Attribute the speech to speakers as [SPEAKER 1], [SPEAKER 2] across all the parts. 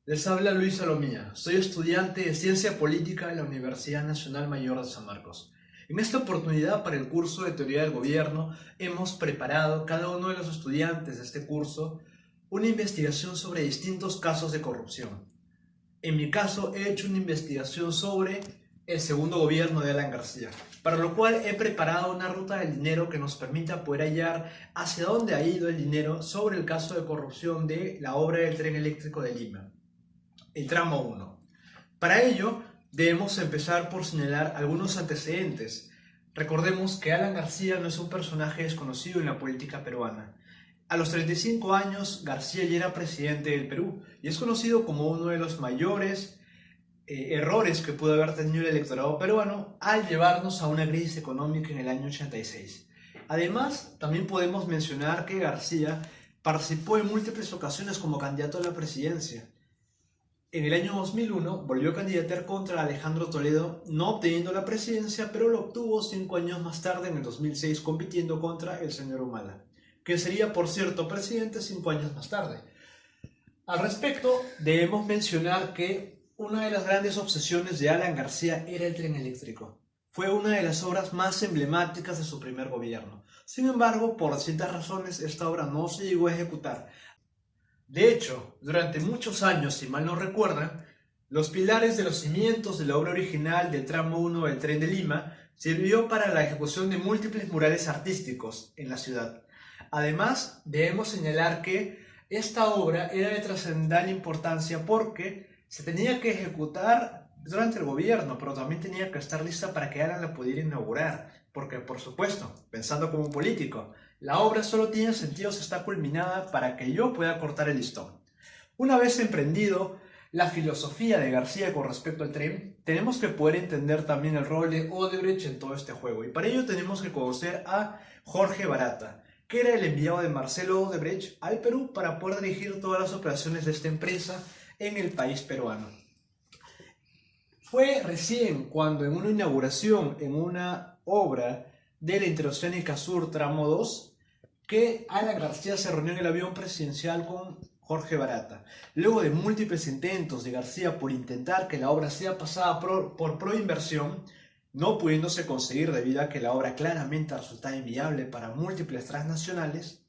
[SPEAKER 1] Les habla Luis Salomía, soy estudiante de Ciencia Política en la Universidad Nacional Mayor de San Marcos. En esta oportunidad para el curso de Teoría del Gobierno hemos preparado cada uno de los estudiantes de este curso una investigación sobre distintos casos de corrupción. En mi caso he hecho una investigación sobre el segundo gobierno de Alan García, para lo cual he preparado una ruta del dinero que nos permita poder hallar hacia dónde ha ido el dinero sobre el caso de corrupción de la obra del tren eléctrico de Lima, el tramo 1. Para ello, debemos empezar por señalar algunos antecedentes. Recordemos que Alan García no es un personaje desconocido en la política peruana. A los 35 años, García ya era presidente del Perú y es conocido como uno de los mayores errores que pudo haber tenido el electorado peruano al llevarnos a una crisis económica en el año 86. Además, también podemos mencionar que García participó en múltiples ocasiones como candidato a la presidencia. En el año 2001 volvió a candidatar contra Alejandro Toledo, no obteniendo la presidencia, pero lo obtuvo 5 años más tarde, en el 2006, compitiendo contra el señor Humala, que sería, por cierto, presidente 5 años más tarde. Al respecto, debemos mencionar que una de las grandes obsesiones de Alan García era el tren eléctrico. Fue una de las obras más emblemáticas de su primer gobierno. Sin embargo, por distintas razones, esta obra no se llegó a ejecutar. De hecho, durante muchos años, si mal no recuerdan, los pilares de los cimientos de la obra original del tramo 1 del tren de Lima sirvió para la ejecución de múltiples murales artísticos en la ciudad. Además, debemos señalar que esta obra era de trascendental importancia porque se tenía que ejecutar durante el gobierno, pero también tenía que estar lista para que Alan la pudiera inaugurar, porque, por supuesto, pensando como un político, la obra solo tiene sentido si está culminada para que yo pueda cortar el listón. Una vez emprendido la filosofía de García con respecto al tren, tenemos que poder entender también el rol de Odebrecht en todo este juego, y para ello tenemos que conocer a Jorge Barata, que era el enviado de Marcelo Odebrecht al Perú para poder dirigir todas las operaciones de esta empresa en el país peruano. Fue recién cuando en una inauguración, en una obra de la Interoceánica Sur tramo 2, que Alan García se reunió en el avión presidencial con Jorge Barata. Luego de múltiples intentos de García por intentar que la obra sea pasada por proinversión, no pudiéndose conseguir debido a que la obra claramente resultaba inviable para múltiples transnacionales,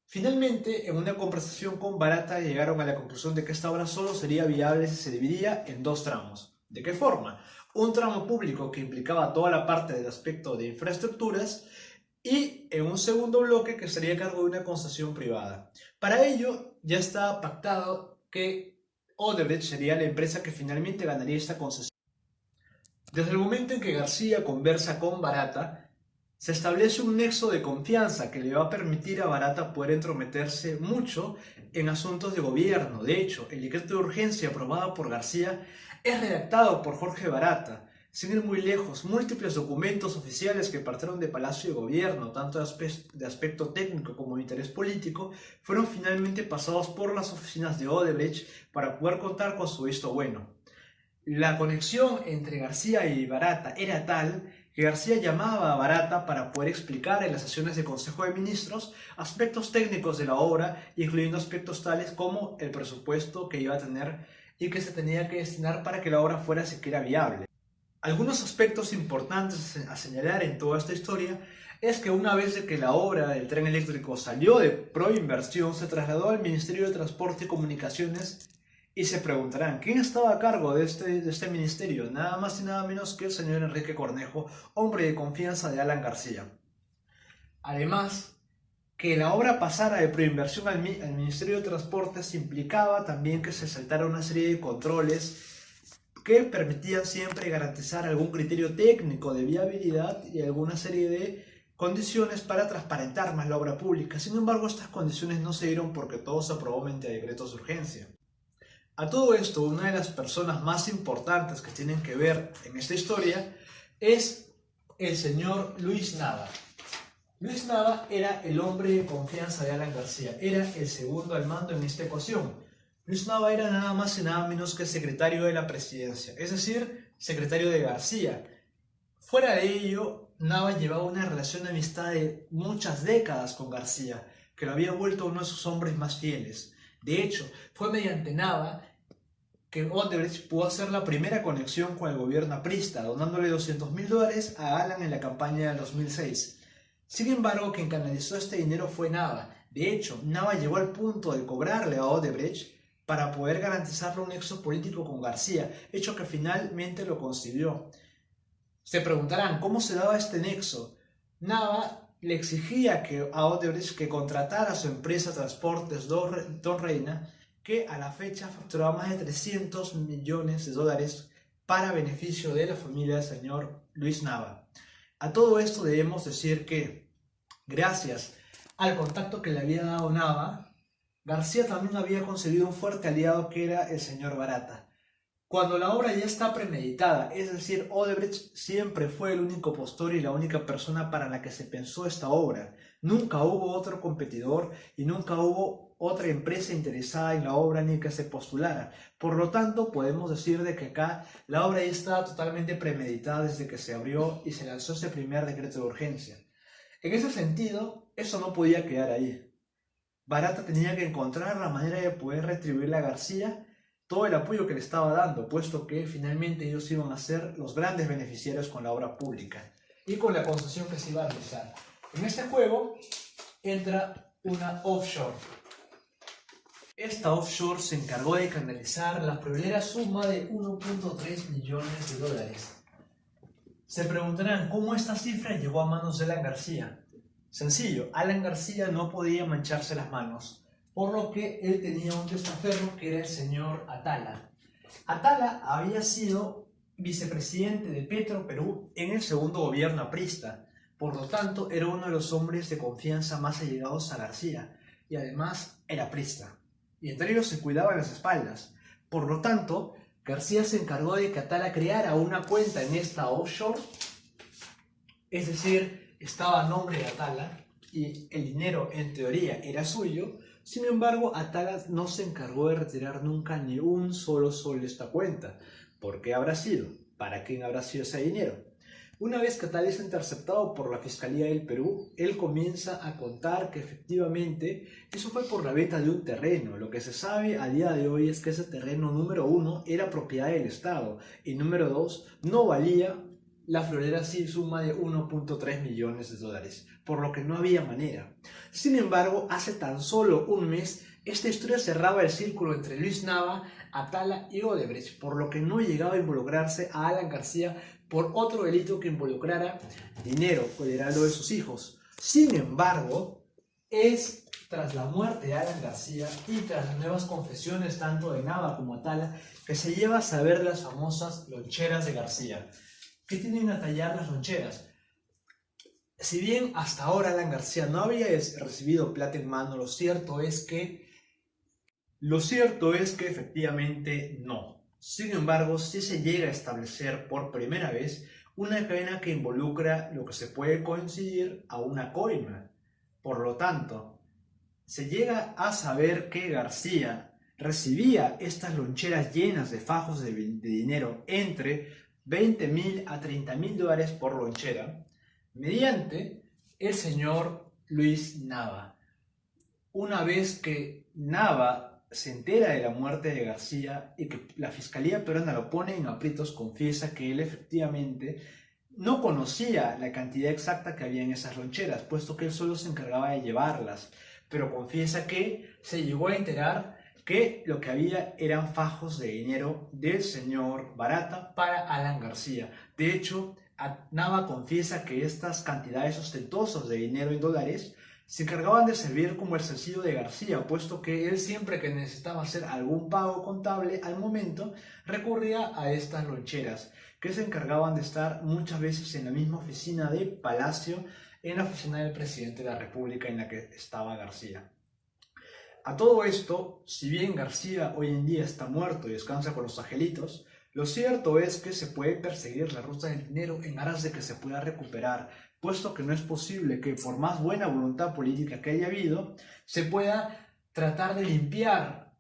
[SPEAKER 1] finalmente, en una conversación con Barata llegaron a la conclusión de que esta obra solo sería viable si se dividía en 2 tramos. ¿De qué forma? Un tramo público que implicaba toda la parte del aspecto de infraestructuras y en un segundo bloque que estaría a cargo de una concesión privada. Para ello ya estaba pactado que Odebrecht sería la empresa que finalmente ganaría esta concesión. Desde el momento en que García conversa con Barata, se establece un nexo de confianza que le va a permitir a Barata poder entrometerse mucho en asuntos de gobierno. De hecho, el decreto de urgencia aprobado por García es redactado por Jorge Barata. Sin ir muy lejos, múltiples documentos oficiales que partieron de Palacio de Gobierno, tanto de aspecto técnico como de interés político, fueron finalmente pasados por las oficinas de Odebrecht para poder contar con su visto bueno. La conexión entre García y Barata era tal que García llamaba a Barata para poder explicar en las sesiones de Consejo de Ministros aspectos técnicos de la obra, incluyendo aspectos tales como el presupuesto que iba a tener y que se tenía que destinar para que la obra fuera siquiera viable. Algunos aspectos importantes a señalar en toda esta historia es que una vez de que la obra del tren eléctrico salió de proinversión, se trasladó al Ministerio de Transporte y Comunicaciones. Y se preguntarán, ¿quién estaba a cargo de este ministerio? Nada más y nada menos que el señor Enrique Cornejo, hombre de confianza de Alan García. Además, que la obra pasara de proinversión al Ministerio de Transportes implicaba también que se saltara una serie de controles que permitían siempre garantizar algún criterio técnico de viabilidad y alguna serie de condiciones para transparentar más la obra pública. Sin embargo, estas condiciones no se dieron porque todo se aprobó mediante decretos de urgencia. A todo esto, una de las personas más importantes que tienen que ver en esta historia es el señor Luis Nava. Luis Nava era el hombre de confianza de Alan García, era el segundo al mando en esta ecuación. Luis Nava era nada más y nada menos que secretario de la presidencia, es decir, secretario de García. Fuera de ello, Nava llevaba una relación de amistad de muchas décadas con García, que lo había vuelto uno de sus hombres más fieles. De hecho, fue mediante Nava que Odebrecht pudo hacer la primera conexión con el gobierno aprista, donándole $200.000 a Alan en la campaña del 2006. Sin embargo, quien canalizó este dinero fue Nava. De hecho, Nava llegó al punto de cobrarle a Odebrecht para poder garantizarle un nexo político con García, hecho que finalmente lo consiguió. Se preguntarán, ¿cómo se daba este nexo? Nava le exigía a Odebrecht que contratara a su empresa Transportes Don Reina, que a la fecha facturaba más de $300 millones para beneficio de la familia del señor Luis Nava. A todo esto debemos decir que, gracias al contacto que le había dado Nava, García también había conseguido un fuerte aliado que era el señor Barata. Cuando la obra ya está premeditada, es decir, Odebrecht siempre fue el único postor y la única persona para la que se pensó esta obra. Nunca hubo otro competidor y nunca hubo otra empresa interesada en la obra ni que se postulara. Por lo tanto, podemos decir de que acá la obra ya estaba totalmente premeditada desde que se abrió y se lanzó ese primer decreto de urgencia. En ese sentido, eso no podía quedar ahí. Barata tenía que encontrar la manera de poder retribuirle a García todo el apoyo que le estaba dando, puesto que finalmente ellos iban a ser los grandes beneficiarios con la obra pública y con la concesión que se iba a realizar. En este juego entra una offshore. Esta offshore se encargó de canalizar la friolera suma de $1.3 millones. Se preguntarán cómo esta cifra llegó a manos de Alan García. Sencillo, Alan García no podía mancharse las manos, por lo que él tenía un testaferro que era el señor Atala. Atala había sido vicepresidente de Petro Perú en el segundo gobierno aprista, por lo tanto era uno de los hombres de confianza más allegados a García, y además era aprista, y entre ellos se cuidaban las espaldas. Por lo tanto, García se encargó de que Atala creara una cuenta en esta offshore, es decir, estaba a nombre de Atala y el dinero en teoría era suyo. Sin embargo, Atala no se encargó de retirar nunca ni un solo sol de esta cuenta. ¿Por qué habrá sido? ¿Para quién habrá sido ese dinero? Una vez que Atala es interceptado por la Fiscalía del Perú, él comienza a contar que efectivamente eso fue por la venta de un terreno. Lo que se sabe a día de hoy es que ese terreno, número 1, era propiedad del Estado y número 2, no valía la friolera sí suma de $1.3 millones, por lo que no había manera. Sin embargo, hace tan solo un mes, esta historia cerraba el círculo entre Luis Nava, Atala y Odebrecht, por lo que no llegaba a involucrarse a Alan García por otro delito que involucrara dinero o el heraldo de sus hijos. Sin embargo, es tras la muerte de Alan García y tras las nuevas confesiones tanto de Nava como Atala que se lleva a saber las famosas loncheras de García. ¿Qué tienen a tallar las loncheras? Si bien hasta ahora Alan García no había recibido plata en mano, lo cierto es que efectivamente no. Sin embargo, sí se llega a establecer por primera vez una cadena que involucra lo que se puede coincidir a una coima. Por lo tanto, se llega a saber que García recibía estas loncheras llenas de fajos de dinero entre $20.000 a $30.000 por lonchera, mediante el señor Luis Nava. Una vez que Nava se entera de la muerte de García y que la Fiscalía peruana lo pone en aprietos, confiesa que él efectivamente no conocía la cantidad exacta que había en esas loncheras, puesto que él solo se encargaba de llevarlas, pero confiesa que se llegó a enterar que lo que había eran fajos de dinero del señor Barata para Alan García. De hecho, Nava confiesa que estas cantidades ostentosas de dinero en dólares se encargaban de servir como el sencillo de García, puesto que él siempre que necesitaba hacer algún pago contable al momento recurría a estas loncheras, que se encargaban de estar muchas veces en la misma oficina de Palacio, en la oficina del presidente de la República en la que estaba García. A todo esto, si bien García hoy en día está muerto y descansa con los angelitos, lo cierto es que se puede perseguir la ruta del dinero en aras de que se pueda recuperar, puesto que no es posible que por más buena voluntad política que haya habido, se pueda tratar de limpiar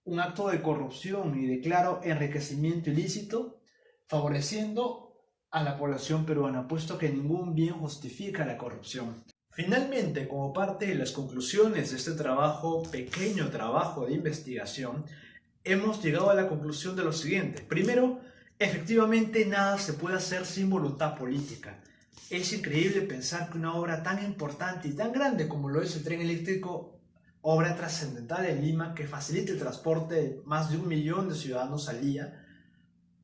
[SPEAKER 1] un acto de corrupción y de claro enriquecimiento ilícito, favoreciendo a la población peruana, puesto que ningún bien justifica la corrupción. Finalmente, como parte de las conclusiones de este trabajo, pequeño trabajo de investigación, hemos llegado a la conclusión de lo siguiente. Primero, efectivamente nada se puede hacer sin voluntad política. Es increíble pensar que una obra tan importante y tan grande como lo es el tren eléctrico, obra trascendental en Lima que facilita el transporte de más de 1 millón de ciudadanos al día,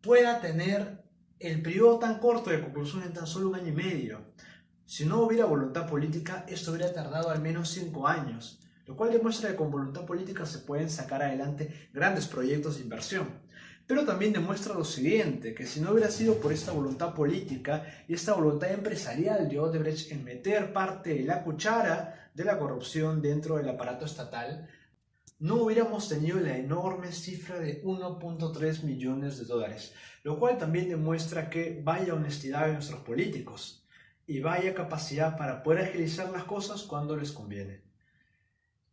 [SPEAKER 1] pueda tener el periodo tan corto de conclusión en tan solo 1 año y medio. Si no hubiera voluntad política, esto hubiera tardado al menos 5 años, lo cual demuestra que con voluntad política se pueden sacar adelante grandes proyectos de inversión. Pero también demuestra lo siguiente, que si no hubiera sido por esta voluntad política y esta voluntad empresarial de Odebrecht en meter parte de la cuchara de la corrupción dentro del aparato estatal, no hubiéramos tenido la enorme cifra de 1.3 millones de dólares, lo cual también demuestra que vaya honestidad de nuestros políticos y vaya capacidad para poder agilizar las cosas cuando les conviene.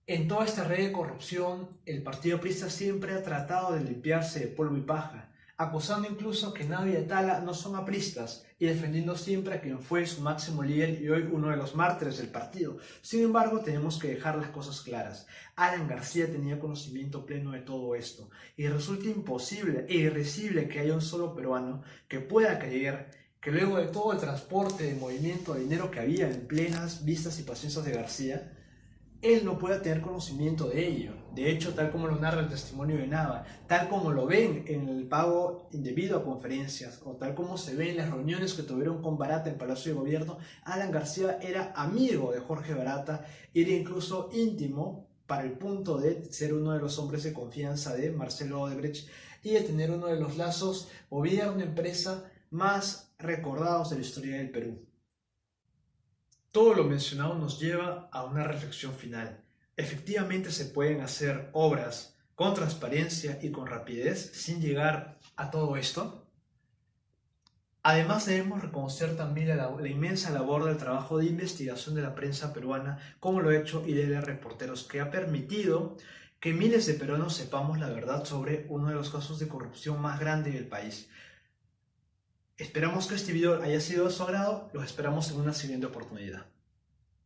[SPEAKER 1] En toda esta red de corrupción, el Partido Aprista siempre ha tratado de limpiarse de polvo y paja, acusando incluso que Navia y Tala no son apristas y defendiendo siempre a quien fue su máximo líder y hoy uno de los mártires del partido. Sin embargo, tenemos que dejar las cosas claras. Alan García tenía conocimiento pleno de todo esto y resulta imposible e irrisible que haya un solo peruano que pueda creer que luego de todo el transporte de movimiento de dinero que había en plenas vistas y paciencias de García, él no pueda tener conocimiento de ello. De hecho, tal como lo narra el testimonio de Nava, tal como lo ven en el pago indebido a conferencias, o tal como se ve en las reuniones que tuvieron con Barata en Palacio de Gobierno, Alan García era amigo de Jorge Barata, era incluso íntimo para el punto de ser uno de los hombres de confianza de Marcelo Odebrecht y de tener uno de los lazos gobierno-empresa más recordados de la historia del Perú. Todo lo mencionado nos lleva a una reflexión final. ¿Efectivamente se pueden hacer obras con transparencia y con rapidez sin llegar a todo esto? Además debemos reconocer también la inmensa labor del trabajo de investigación de la prensa peruana, como lo ha hecho IDL Reporteros, que ha permitido que miles de peruanos sepamos la verdad sobre uno de los casos de corrupción más grandes del país. Esperamos que este video haya sido de su agrado, los esperamos en una siguiente oportunidad.